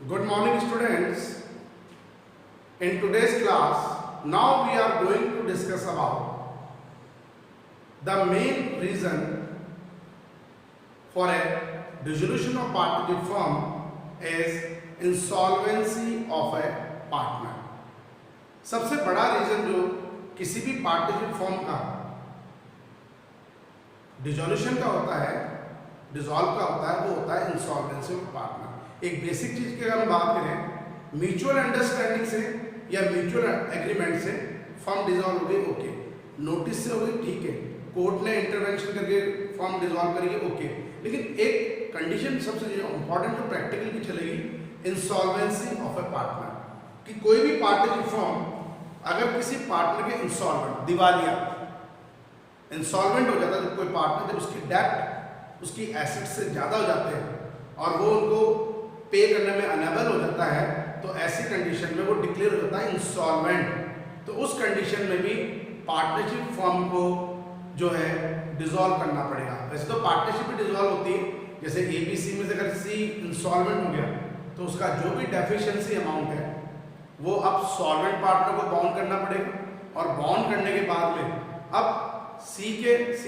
Good morning, students. In today's class, now we are going to discuss about the main reason for a dissolution of partnership firm is insolvency of a partner. सबसे बड़ा reason जो किसी भी partnership firm का dissolution का होता है, dissolve का होता है, वो होता है इंसॉल्वेंसी ऑफ पार्टनर। एक बेसिक चीज की अगर हम बात करें, म्यूचुअल अंडरस्टैंडिंग से या म्यूचुअल एग्रीमेंट से फर्म डिसॉल्व हो गई, ओके, नोटिस से हो गई, ठीक है, कोर्ट ने इंटरवेंशन करके फर्म डिसॉल्व करेगी, ओके, लेकिन एक कंडीशन सबसे इंपॉर्टेंट जो प्रैक्टिकल भी चलेगी, इंसॉल्वेंसी ऑफ ए पार्टनर, कि कोई भी पार्टनरशिप फर्म अगर किसी पार्टनर के इंसॉल्वेंट, दिवालिया, इंसॉल्वेंट हो जाता है जब कोई पार्टनर, जब उसकी डेब्ट उसकी एसेट से ज़्यादा हो जाते हैं और वो उनको पे करने में अनेबल हो जाता है, तो ऐसी कंडीशन में वो डिक्लेयर हो जाता है इंसॉल्वेंट। तो उस कंडीशन में भी पार्टनरशिप फर्म को जो है डिसॉल्व करना पड़ेगा। वैसे तो पार्टनरशिप भी डिसॉल्व होती है, जैसे ABC में से अगर C इंसॉल्वेंट हो गया तो उसका जो भी डेफिशिएंसी अमाउंट है वो अब सॉल्वेंट पार्टनर को बाउंड करना पड़ेगा, और बाउंड करने के बाद में अब C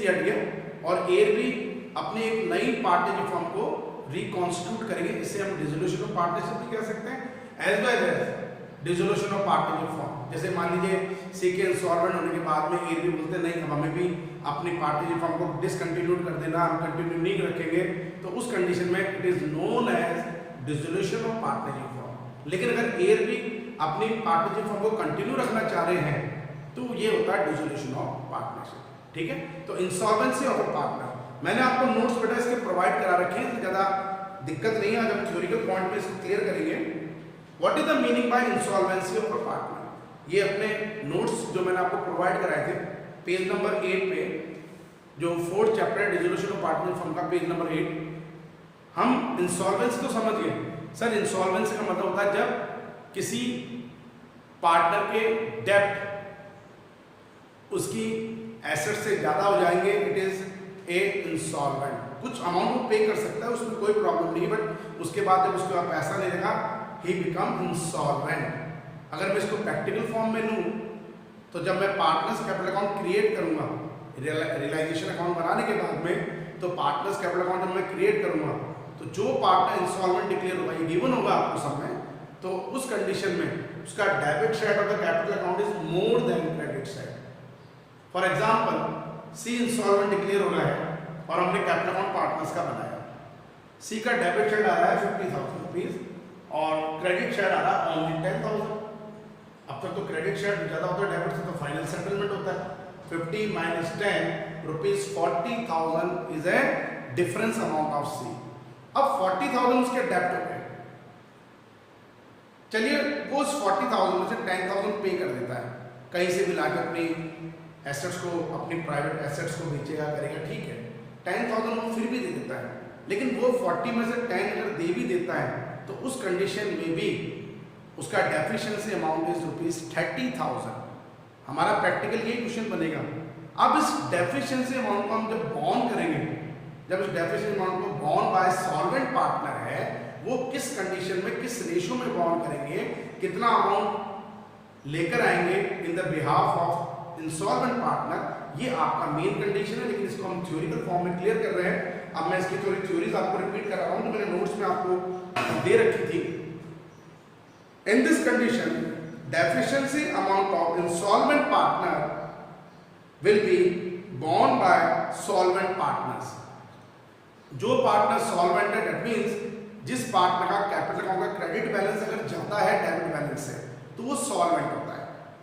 हट गया और A भी अपनी एक नई पार्टनरशिप फर्म को रिकॉन्स्टिट्यूट करेंगे। इसे हम डिसोल्यूशन ऑफ पार्टनरशिप भी कह सकते हैं, as well as dissolution of partnership firm. जैसे मान लीजिए C के इंसॉल्वेंट होने के बाद में A भी बोलते नहीं, अब हमें भी अपनी पार्टनरशिप फर्म को डिसकंटिन्यू कर देना, हम कंटिन्यू नहीं रखेंगे, तो उस कंडीशन में it is known as dissolution of partnership firm. लेकिन अगर A भी अपनी पार्टनरशिप फर्म को कंटिन्यू रखना चाह रहे हैं तो ये होता है डिसोल्यूशन ऑफ पार्टनरशिप, ठीक है। तो इंसॉल्वेंसी ऑफ अ पार्टनर मैंने आपको नोट्स बेटा इसके प्रोवाइड करा रखे हैं, ज़्यादा दिक्कत नहीं है, आज हम थ्योरिकल पॉइंट में इसको क्लियर करेंगे। What is the meaning bye insolvency of a partner, ये अपने नोट्स जो मैंने आपको प्रोवाइड कराए थे पेज नंबर 8 पे, जो 4th chapter dissolution of partner firm का पेज नंबर 8। हम इंसॉल्वेंसी तो समझ गए सर, इंसॉल्वेंसी का मतलब होता है जब किसी पार्टनर के डेब्ट उसकी एसेट से ज्यादा हो जाएंगे, इट इज ए इंसॉल्वेंट। कुछ अमाउंट वो पे कर सकता है, उसमें कोई प्रॉब्लम नहीं, बट उसके बाद जब उसके पास पैसा नहीं रहेगा, ही बिकम इंसॉल्वेंट। अगर मैं इसको प्रैक्टिकल फॉर्म में लूँ तो जब मैं पार्टनर्स कैपिटल अकाउंट क्रिएट करूंगा, रियलाइजेशन अकाउंट बनाने के बाद में, तो पार्टनर्स कैपिटल अकाउंट जब मैं क्रिएट करूंगा तो जो पार्टनर इंसॉल्वेंट डिक्लेयर होगा, ये गिवन होगा आपको सब में, तो उस कंडीशन में उसका debit side of the capital account is more than credit side. For example C insolvent declare हो रहा है और हमने कैपिटल अकाउंट पार्टनर्स का बनाया, C का डेबिट साइड आ रहा है 50,000 रुपीज और क्रेडिट साइड आ रहा है ओनली 10,000। अब तक तो क्रेडिट साइड ज्यादा होता है डेबिट से, तो फाइनल सेटलमेंट होता है 50 minus 10 rupees 40,000 is a difference amount of C। अब 40,000 उसके डेब्ट हो गए, चलिए वो उस 40,000 में से 10,000 पे कर देता है, कहीं से भी लाके अपनी एसेट्स को, अपनी प्राइवेट एसेट्स को बेचेगा, करेगा, ठीक है, 10,000 वो फिर भी दे देता है। लेकिन वो 40 में से 10 अगर दे भी देता है तो उस कंडीशन में भी उसका डेफिशिएंसी अमाउंट इज रुपीज 30,000। हमारा प्रैक्टिकल ये क्वेश्चन बनेगा। अब इस डेफिशिएंसी अमाउंट को हम जब बॉन्ड करेंगे, जब इस डेफिशिएंसी अमाउंट को बॉन्ड बाय सॉल्वेंट पार्टनर है, वो किस कंडीशन में, किस रेशियो में बॉन्ड करेंगे, कितना अमाउंट लेकर आएंगे in the behalf of insolvent partner, ये आपका मेन कंडीशन है। लेकिन इसको हम थ्योरिकल फॉर्म में क्लियर कर रहे हैं। अब मैं इसकी थोड़ी थ्योरीज आपको रिपीट कर रहा हूं, तो मैंने नोट्स में आपको दे रखी थी। In this condition deficiency amount of insolvent partner will be bond by solvent partners. जो पार्टनर सॉल्वेंट है, दैट मींस जिस पार्टनर का कैपिटल अकाउंट का क्रेडिट बैलेंस अगर ज्यादा है डेबिट बैलेंस से, तो वो सॉल्वेंट होता है।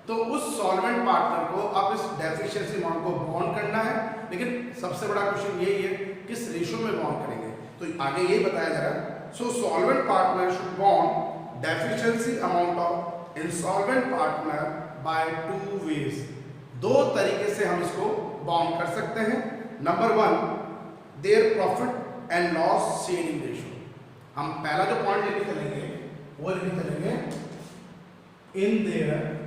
तो उस सॉल्वेंट पार्टनर को अब इस डेफिशिएंसी अमाउंट को बॉन्ड करना है, लेकिन सबसे बड़ा क्वेश्चन यही है किस रेशियो में बॉन्ड करेंगे, तो आगे यही बताया जा रहा है। So solvent partner should bond deficiency amount of insolvent partner by 2 ways. 2 तरीके से हम इसको बॉन्ड कर सकते हैं। Number 1, their profit and loss sharing ratio. हम पहला जो पॉइंट लेके चलेंगे वो लेके चलेंगे in their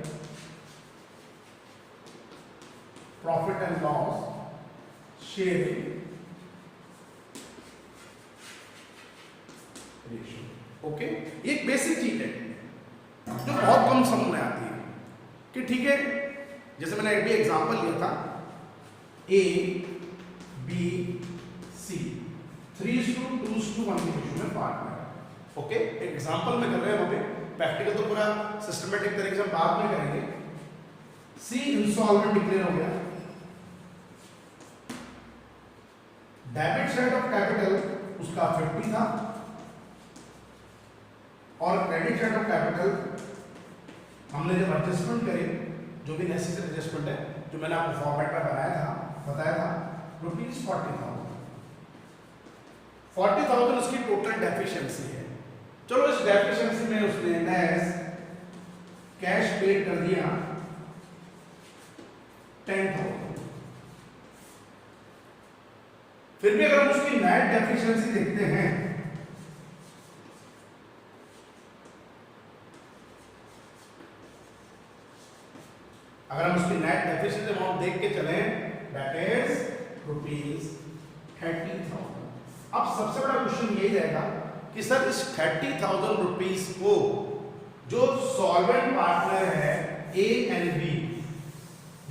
profit and loss sharing ratio. Okay, ये एक बेसिक चीज है जो बहुत कम समझ में आती है कि ठीक है, जैसे मैंने अभी एग्जांपल लिया था A B C 3:2:1 के रेशियो में पार्टनर। ओके, एग्जांपल में कर रहे हैं वहां पे, प्रैक्टिकल तो पूरा सिस्टमेटिक तरीके से हम बाद में करेंगे। C इंसॉल्वेंट डिक्लेयर हो गया, डेबिट साइड ऑफ कैपिटल उसका 50 था और क्रेडिट साइड ऑफ कैपिटल हमने जब एडजस्टमेंट करे, जो भी नेसेसरी एडजस्टमेंट है जो मैंने आपको फॉर्मेट में बताया था ₹40,000 40,000 उसकी टोटल डेफिशिएंसी है। चलो इस डेफिशिएंसी में उसने एज कैश पेड कर दिया 10,000। फिर भी अगर हम उसकी नेट डेफिशिएंसी देखते हैं, अगर हम उसकी नेट डेफिशिएंसी अमाउंट देख के चले, दैट इज ₹30,000। अब सबसे बड़ा क्वेश्चन यही रहेगा कि सर इस 30,000 रुपीस को जो सॉल्वेंट पार्टनर है A एंड B,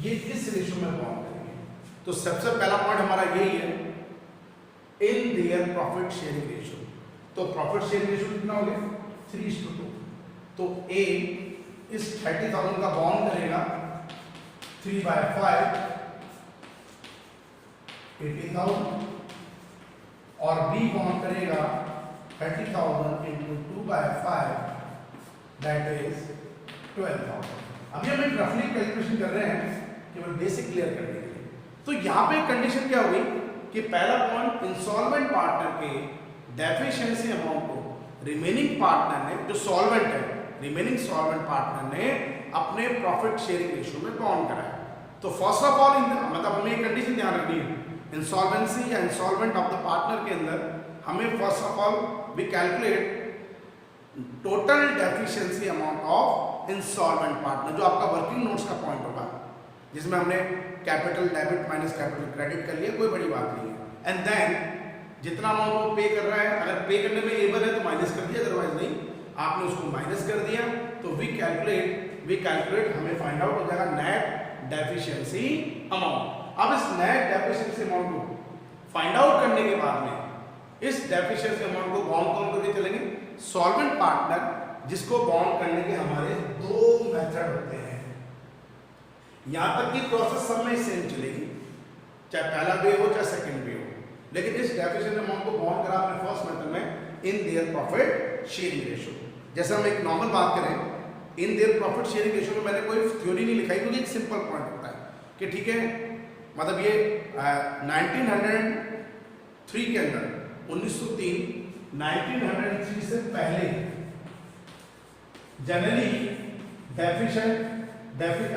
ये किस रेशियो में बॉन्ड करेंगे? तो सबसे पहला पॉइंट हमारा यही है, इन देयर प्रॉफिट शेयरिंग रेशियो। तो प्रॉफिट शेयरिंग रेशियो कितना हो गया? 3:2। तो A इस 30,000 का बॉन्ड करेगा 3/5 18,000 और B बॉन्ड करेगा 30,000 into 2/5 दैट इज 12,000। अभी हम एक रफली कैलकुलेशन कर रहे हैं केवल बेसिक क्लियर करने के लिए। तो यहाँ पे कंडीशन क्या हुई कि पहला पॉइंट, इंसॉल्वेंट पार्टनर के डेफिशिएंसी अमाउंट को रिमेनिंग पार्टनर ने, जो सॉल्वेंट है, रिमेनिंग सॉल्वेंट पार्टनर ने अपने प्रॉफिट शेयरिंग रेशियो में बॉन्ड कराया। तो फर्स्ट ऑफ ऑल मतलब हमें एक कंडीशन ध्यान रखनी है, इंसॉल्वेंसी या इंसॉल्वेंट ऑफ द पार्टनर के अंदर हमें first of all we calculate total deficiency amount of insolvent partner, जो आपका वर्किंग नोट्स का पॉइंट होगा, जिसमें हमने capital debit minus capital credit कर लिया, कोई बड़ी बात नहीं है। एंड देन जितना अमाउंट वो पे कर रहा है, अगर पे करने में एबल है तो माइनस कर दिया, अदरवाइज नहीं, आपने उसको माइनस कर दिया। तो वी कैलकुलेट हमें फाइंड आउट हो जाएगा नेट डेफिशिएंसी अमाउंट। अब इस नेट डेफिशिएंसी अमाउंट को फाइंड आउट करने के बाद में इस डेफिशिएंसी अमाउंट को बॉन्ड कौन करके चलेंगे? सॉल्वेंट पार्टनर, जिसको बॉन्ड करने के हमारे दो मेथड होते हैं। यहां तक की प्रोसेस सब में सेम चलेगी, चाहे पहला वे हो चाहे सेकंड वे हो, लेकिन इस डेफिशिएंसी अमाउंट को बॉन्ड करा आपने फर्स्ट मेथड में इन देयर प्रॉफिट शेयरिंग रेशियो। जैसे हम एक नॉर्मल बात करें, इन देयर प्रॉफिट शेयरिंग रेशियो में मैंने कोई थ्योरी नहीं लिखाई, क्योंकि एक सिंपल पॉइंट होता है कि ठीक है, मतलब ये 1903 के अंदर 1903 से पहले जनरली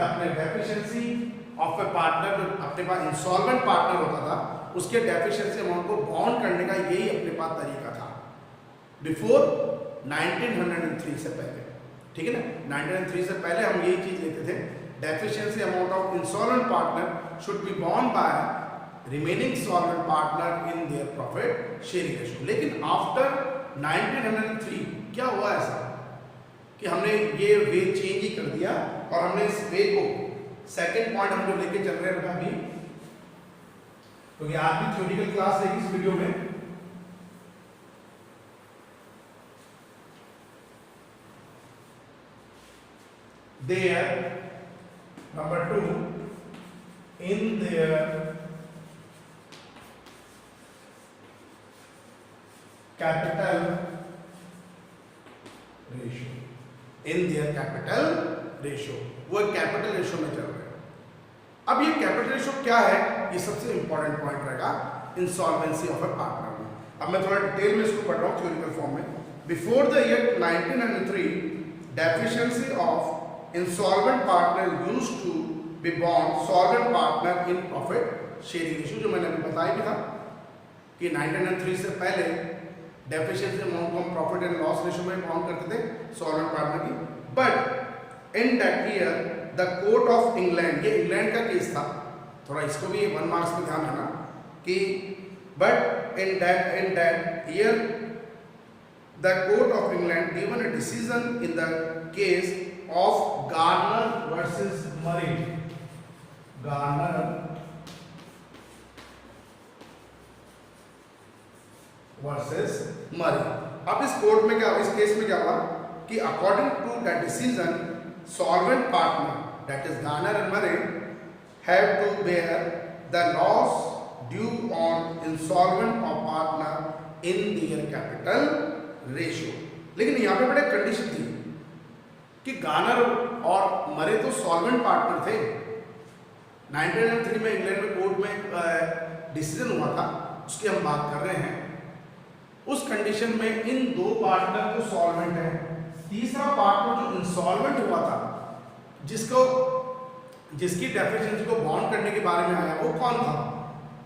अपने डेफिशिएंसी ऑफ ए पार्टनर, जो अपने पास इंसॉल्वेंट पार्टनर होता था, उसके डेफिशिएंसी अमाउंट को बॉन्ड करने का यही अपने पास तरीका था बिफोर 1903 से पहले। ठीक है ना, 1903 से पहले हम यही चीज लेते थे, deficiency amount of insolvent partner should be bond by remaining solvent partner in their profit sharing ratio. लेकिन आफ्टर 1903 क्या हुआ ऐसा कि हमने ये वे चेंज ही कर दिया, और हमने इस वे को सेकंड पॉइंट हम जो लेके चल रहे हैं अभी, क्योंकि आज भी थ्योरिटिकल क्लास रहेगी इस वीडियो में, there number 2 in their capital ratio, in their capital ratio, वो कैपिटल रेशियो में चल रहे हैं। अब ये कैपिटल रेशियो क्या है, ये सबसे इंपॉर्टेंट पॉइंट रहेगा इंसॉल्वेंसी ऑफ ए पार्टनर में। अब मैं थोड़ा डिटेल में इसको पढ़ रहा हूँ थ्योरिटिकल फॉर्म में। Before the year 1903 deficiency of insolvent partner used to be bond solvent partner in profit sharing ratio, जो मैंने अभी बताया भी था कि 1903 से पहले डेफिशिएंसी अमाउंट को हम प्रॉफिट एंड लॉस रेशियो में बॉन्ड करते थे सॉल्वेंट पार्टनर की। But in that year the court of England, ये इंग्लैंड का केस था, थोड़ा इसको भी 1 मार्क्स में ध्यान रखना कि but in that year the court of England given a decision in the case of Garner versus Murray. Garner versus Murray. अब इस कोर्ट में क्या, इस केस में क्या हुआ कि according to that decision solvent partner that is Garner and Murray have to bear the loss due on insolvent of partner in their capital ratio. लेकिन यहाँ पे बड़े कंडीशन थी कि गार्नर और मरे तो सॉल्वेंट पार्टनर थे। 1903 में इंग्लैंड में कोर्ट में डिसीजन हुआ था, उसकी हम बात कर रहे हैं। उस कंडीशन में इन दो पार्टनर तो सॉल्वेंट है, तीसरा पार्टनर जो इंसॉल्वेंट हुआ था, जिसकी डेफिशिएंसी को बॉन्ड करने के बारे में आया, वो कौन था?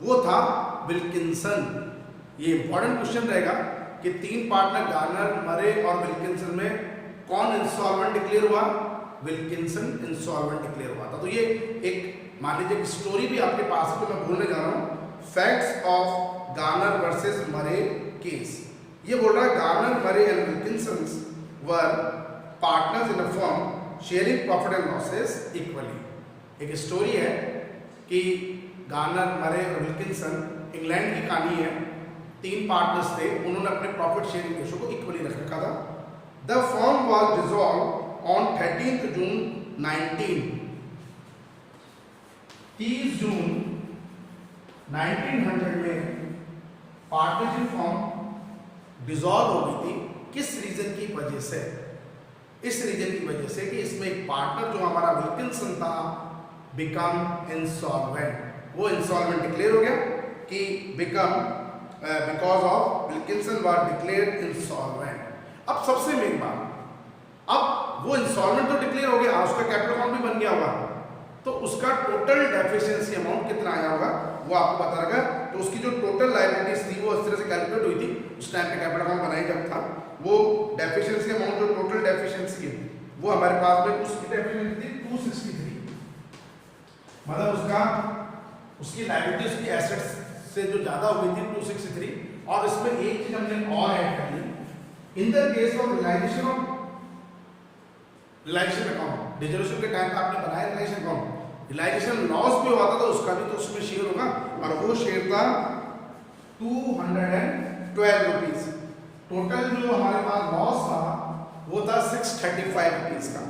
वो था विल्किंसन। ये इंपॉर्टेंट क्वेश्चन रहेगा कि तीन पार्टनर गार्नर, मरे और विल्किंसन में कौन इंसॉल्वेंट डिक्लेयर हुआ? विल्किंसन इंसॉल्वेंट डिक्लेयर हुआ था। तो ये एक मान लीजिए स्टोरी भी आपके पास है, तो मैं बोलने जा रहा हूँ facts of Garner versus Murray case. ये बोल रहा है गार्नर, मरे and Wilkinson were partners in a firm sharing profit and losses equally. एक स्टोरी है कि गार्नर, मरे और विल्किंसन, इंग्लैंड की कहानी है, तीन पार्टनर्स थे, उन्होंने अपने प्रॉफिट शेयरिंग रेशो को इक्वली रख रखा था। The firm was dissolve on 13 जून 30 जून 1900 में पार्टनरशिप फॉर्म डिसॉल्व हो गई थी। किस रीजन की वजह से? इस रीजन की वजह से कि इसमें एक पार्टनर जो हमारा विल्किंसन था बिकम इंसॉल्वेंट, वो इंसॉल्वेंट डिक्लेयर हो गया कि because of Wilkinson was declared insolvent. अब सबसे मेन बात, अब वो इंसॉल्वेंट तो डिक्लेयर हो गया, उसका कैपिटल अकाउंट भी बन गया होगा, तो उसका टोटल डेफिशिएंसी अमाउंट कितना आया होगा वो आपको पता लगा। तो उसकी जो टोटल लायबिलिटीज थी वो इस तरह से कैलकुलेट हुई थी, उस टाइम पे कैपिटल अकाउंट बनाई जब था, वो डेफिशिएंसी अमाउंट, जो टोटल डेफिशिएंसी है वो हमारे पास में उसकी डेफिशिएंसी थी 263, मतलब उसकी लायबिलिटी उसकी एसेट्स से जो ज्यादा हो गई थी 263। और इसमें एक चीज हमने और ऐड कर ली, in the case of realisation account, dissolution के टाइम पे आपने बनाया रियलाइजेशन अकाउंट, रियलाइजेशन लॉस भी हुआ था तो उसका भी तो उसमें शेयर होगा, और वो शेयर था 212 रुपीज। टोटल जो हमारे पास लॉस था वो था 635 रुपीज का।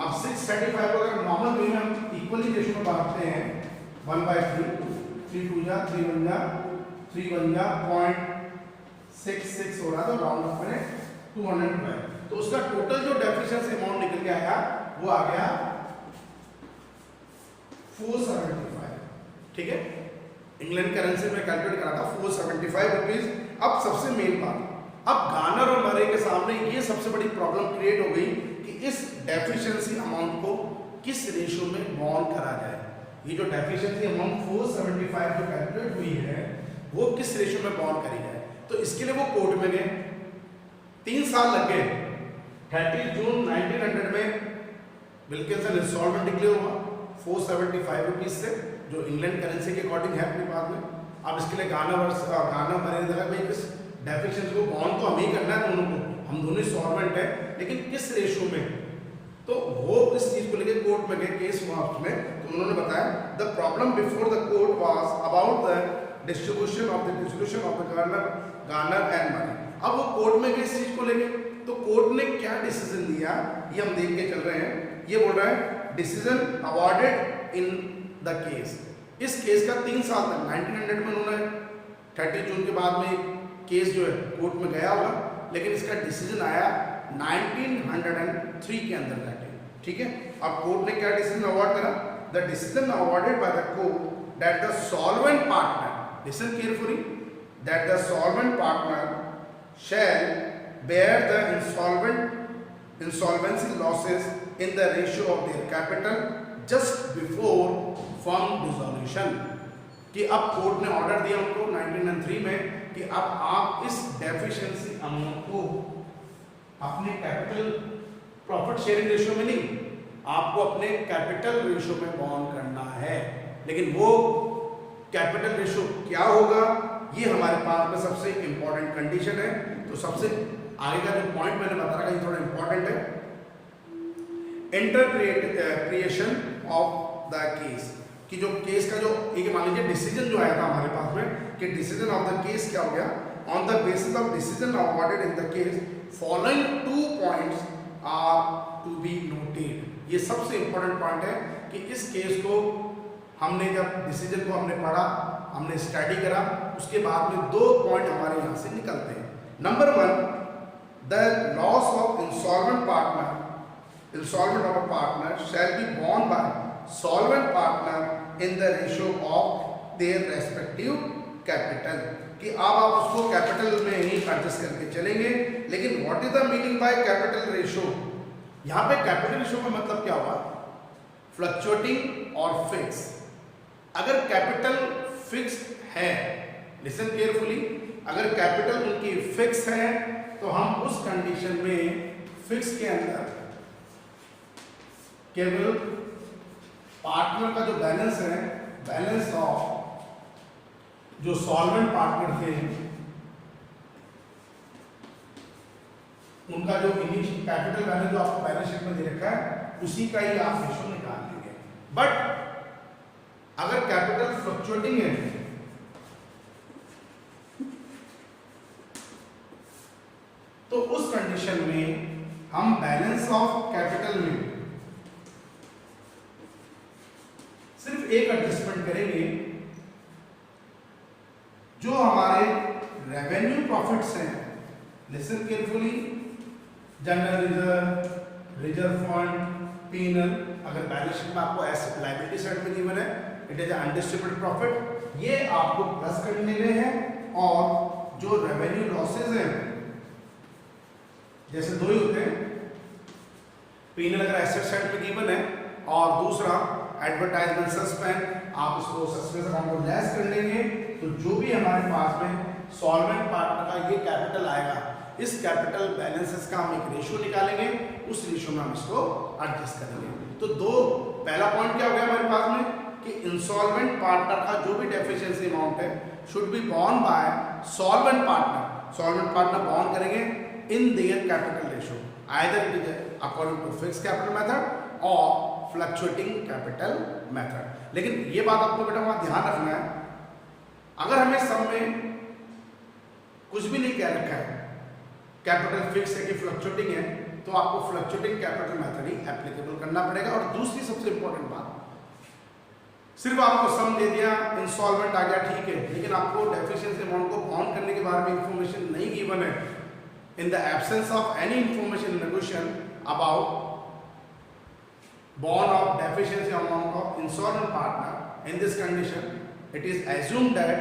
अब 635 को अगर नॉर्मल वे में हम इक्वली रेशियो में बांटते हैं 1/3, 3 2 जा 3 1 जा 3 1 जा 0.66 हो रहा था, राउंड ऑफ में 212, तो उसका टोटल जो डेफिशिएंसी अमाउंट निकल के आया वो आ गया 475। ठीक है, इंग्लैंड करेंसी में कैलकुलेट करा था 475 रुपीज। अब सबसे मेन बात, अब गार्नर और मरे के सामने ये सबसे बड़ी प्रॉब्लम क्रिएट हो गई कि इस डेफिशिएंसी अमाउंट को किस रेशियो में बॉन्ड करा जाए। ये जो डेफिशिएंसी अमाउंट 475 जो कैलकुलेट हुई है वो किस रेशियो में बॉन्ड करी जाए। तो इसके लिए वो कोर्ट में गए, 3 साल लग गए। 30 जून 1900 में विल्किंसन इंसॉल्वेंट डिक्लेयर हुआ 475 रुपीज से, जो इंग्लैंड करेंसी के अकॉर्डिंग है अपने पास में। अब इसके लिए गार्नर मरे ने भाई किस डेफिशिएंसी को बॉन्ड तो हमें ही करना है दोनों को, हम दोनों सॉल्वेंट है, लेकिन किस रेशियो में। तो वो इस चीज को लेकर कोर्ट में गए, केस हुआ उसमें, तो उन्होंने बताया the problem before the court was about the distribution of the dissolution of the Garner and मरे। अब वो कोर्ट में गए इस चीज को लेके, तो कोर्ट ने क्या डिसीजन दिया ये हम देख के चल रहे हैं। ये बोल रहा है decision awarded in the case, इस केस का 3 साल तक 1900 में उन्होंने 30 जून के बाद में केस जो है कोर्ट में गया होगा, लेकिन इसका डिसीजन आया 1903 के अंदर जाके। ठीक है, अब कोर्ट ने क्या डिसीजन अवॉर्ड करा? The decision awarded by the court that the solvent partner, listen carefully, that the solvent partner shall bear the insolvency losses in the ratio of their capital just before firm dissolution। कि अब court ने order दिया उनको 1903 में कि अब आप इस डेफिशिएंसी अमाउंट को अपने कैपिटल प्रॉफिट शेयरिंग रेशियो में नहीं, आपको अपने कैपिटल रेशियो में बॉन्ड करना है। लेकिन वो कैपिटल रेशियो क्या होगा ये हमारे पास में सबसे इंपॉर्टेंट कंडीशन है। तो सबसे आगे का जो पॉइंट मैंने बता रखा ये थोड़ा इंपॉर्टेंट है। इंटरप्रिएशन ऑफ द केस, कि जो केस का जो एक मान लीजिए डिसीजन जो आया था हमारे पास में कि डिसीजन ऑफ द केस क्या हो गया, on the basis of decision awarded in the case following 2 points are to be noted. ये सबसे इंपॉर्टेंट पॉइंट है कि इस केस को हमने जब डिसीजन को हमने पढ़ा, हमने स्टडी करा, उसके बाद में 2 पॉइंट हमारे यहाँ से निकलते हैं। Number 1, the loss of insolvent partner, insolvent of a partner shall be borne by solvent partner in the ratio of their respective capital, कि अब आप उसको कैपिटल में ही एडजस्ट करके चलेंगे। लेकिन what is the meaning by capital ratio? यहाँ पे कैपिटल रेशियो का मतलब क्या हुआ? फ्लक्चुएटिंग और फिक्स। अगर कैपिटल फिक्स है, लिसन केयरफुली, अगर कैपिटल उनकी फिक्स है तो हम उस कंडीशन में फिक्स के अंदर केवल पार्टनर का जो बैलेंस है, बैलेंस ऑफ जो सॉल्वेंट पार्टनर थे उनका जो इनिशियल कैपिटल बैलेंस जो आपको बैलेंस शीट में दे रखा है उसी का ही आप रेशो निकाल लेंगे। बट अगर कैपिटल फ्लक्चुएटिंग है तो उस कंडीशन में हम बैलेंस ऑफ कैपिटल में सिर्फ एक एडजस्टमेंट करेंगे, जो हमारे रेवेन्यू प्रॉफिट्स हैं, listen carefully, general reserve, reserve fund, P and L, अगर बैलेंस शीट में आपको एसेट लायबिलिटी साइड में गिवन है इट इज अनडिस्ट्रीब्यूटेड प्रॉफिट, ये आपको प्लस करने हैं। और जो रेवेन्यू लॉसेज हैं जैसे 2 ही होते हैं, पीनल अगर एसेट साइड में गिवन है और दूसरा एडवर्टाइजमेंट सस्पेंड, आप इसको सस्पेंस अकाउंट को लेस कर लेंगे तो जो भी हमारे पास में सॉल्वेंट पार्टनर का ये कैपिटल आएगा, इस कैपिटल बैलेंसेस का हम एक रेशियो निकालेंगे, उस रेशियो में हम इसको एडजस्ट करेंगे। तो पहला पॉइंट क्या हो गया हमारे पास में कि इंसॉल्वेंट पार्टनर का जो भी डेफिशिएंसी अमाउंट है should be borne by solvent partner, solvent partner borne करेंगे in their capital ratio, either it is according to fixed capital method और फ्लक्चुएटिंग कैपिटल मेथड। लेकिन ये बात आपको बेटा वहां ध्यान रखना है, अगर हमें सब में कुछ भी नहीं कह रखा है, कैपिटल फिक्स है कि फ्लक्चुएटिंग है, तो आपको फ्लक्चुएटिंग कैपिटल मेथड ही एप्लीकेबल करना पड़ेगा। और दूसरी सबसे इंपॉर्टेंट बात, सिर्फ आपको सम दे दिया, इंस्टॉलमेंट आ गया, ठीक है, लेकिन आपको डेफिशिएंसी अमाउंट को बाउंड करने के बारे में इंफॉर्मेशन नहीं गिवन है। In the absence of any information negotiation about bond of deficiency amount of insolvent partner, in this condition it is assumed that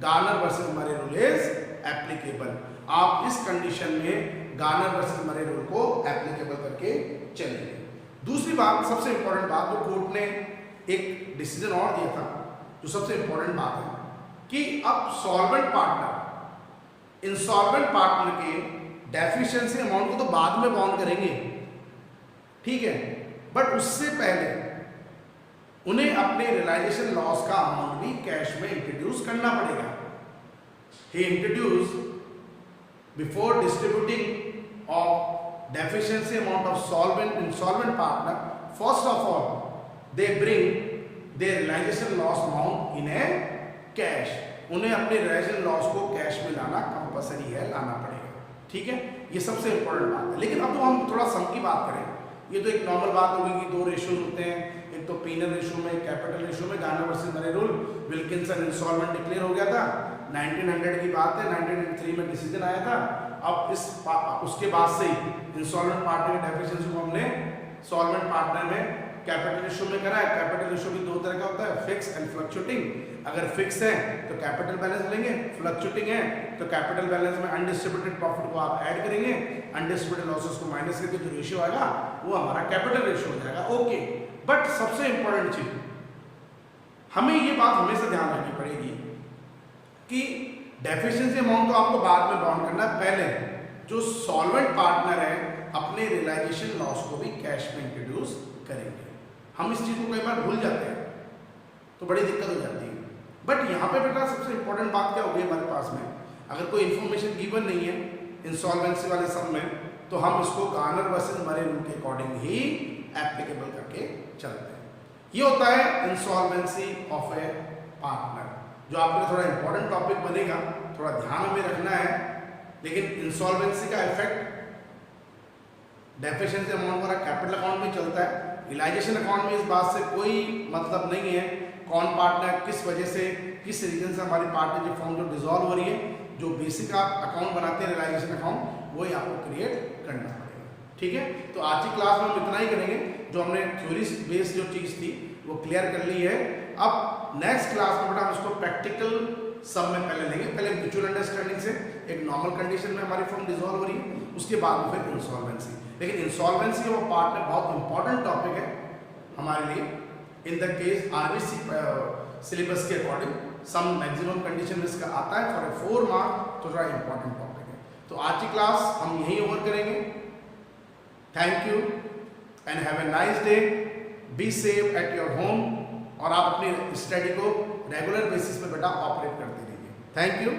Garner versus Murray rule is applicable। आप इस condition में Garner versus Murray rule को applicable करके चलेंगे। दूसरी बात, सबसे important बात, जो कोर्ट ने एक डिसीजन और दिया था, जो सबसे इंपॉर्टेंट बात है कि अब सॉल्वेंट पार्टनर इंसॉल्वेंट पार्टनर के डेफिशिएंसी अमाउंट को तो बाद में बाउंड करेंगे, ठीक है, बट उससे पहले उन्हें अपने रियलाइजेशन लॉस का अमाउंट भी कैश में इंट्रोड्यूस करना पड़ेगा। ही introduce before distributing of deficiency amount of solvent insolvent partner, first of all they bring their realisation loss amount in a cash. उन्हें अपने रियलाइजेशन लॉस को कैश में लाना कंपल्सरी है, लाना पड़ेगा, ठीक है, ये सबसे इंपॉर्टेंट बात है। लेकिन अब तो हम थोड़ा सम की बात करें, ये तो एक नॉर्मल बात होगी कि 2 रेशियोज होते हैं, एक तो पीनल रेशियो में, कैपिटल रेशियो में। Garner versus Murray rule, Wilkinson insolvent declare हो गया था, 1900 की बात है, 1903 में डिसीजन आया था। अब उसके बाद से इंसॉल्वेंट पार्टनर के डेफिशिएंसी को हमने सॉल्वेंट पार्टनर में कैपिटल रेशियो में करा है। कैपिटल रेशियो भी 2 तरह का होता है, फिक्स एंड फ्लक्चुएटिंग। अगर फिक्स है तो कैपिटल बैलेंस लेंगे, फ्लक्चुएटिंग है तो कैपिटल बैलेंस में अनडिस्ट्रीब्यूटेड प्रॉफिट को आप ऐड करेंगे, अनडिस्ट्रीब्यूटेड लॉसेस को माइनस करके जो रेशियो आएगा वो हमारा कैपिटल रेशियो हो जाएगा, ओके। बट सबसे इंपॉर्टेंट चीज, हमें ये बात हमेशा ध्यान रखनी पड़ेगी कि डेफिशिएंसी अमाउंट तो आपको बाद में बाउंड करना है, पहले जो सॉल्वेंट पार्टनर है अपने रियलाइजेशन लॉस को भी कैश में इंट्रोड्यूस करेंगे। हम इस चीज को कई बार भूल जाते हैं तो बड़ी दिक्कत हो जाती है। बट यहाँ पे बेटा सबसे इंपॉर्टेंट बात क्या होगी हमारे पास में, अगर कोई इंफॉर्मेशन गिवन नहीं है, इंसॉल्वेंसी वाले सम में, तो हम इसको गार्नर वर्सेस मरे रूल के अकॉर्डिंग ही एप्लीकेबल करके चलते हैं। ये होता है इंसॉल्वेंसी ऑफ ए पार्टनर, जो आपके लिए थोड़ा इंपॉर्टेंट टॉपिक बनेगा, थोड़ा ध्यान में रखना है। लेकिन इंसॉल्वेंसी का इफेक्ट डेफिशिएंसी अमाउंट वाला कैपिटल अकाउंट में चलता है, रियलाइजेशन अकाउंट में इस बात से कोई मतलब नहीं है कौन पार्टनर किस वजह से किस रीजन से हमारी पार्टनरशिप फॉर्म जो डिसॉल्व हो रही है। जो बेसिक आप अकाउंट बनाते हैं रियलाइजेशन अकाउंट, वही आपको क्रिएट करना पड़ेगा। ठीक है, तो आज की क्लास में हम इतना ही करेंगे। जो हमने थ्योरी बेस्ड जो चीज़ थी वो क्लियर कर ली है। अब नेक्स्ट क्लास में बेटा हम इसको प्रैक्टिकल सब में पहले लेंगे। पहले म्यूचुअल अंडरस्टैंडिंग से एक नॉर्मल कंडीशन में हमारी फर्म डिसॉल्व हो रही है, उसके बाद में फिर इंसॉल्वेंसी। लेकिन इंसॉल्वेंसी और पार्टनर बहुत इंपॉर्टेंट टॉपिक है हमारे लिए। इन द केस आरबीसी सिलेबस के अकॉर्डिंग सम मैक्सिमम कंडीशन में इसका आता है फॉर 4 मार्क, तो थोड़ा इंपॉर्टेंट टॉपिक है। तो आज की क्लास हम यही ओवर करेंगे। Thank you and have a nice day, be safe at your home, और आप अपनी स्टडी को रेगुलर बेसिस पे बेटा ऑपरेट करते रहिए। Thank you.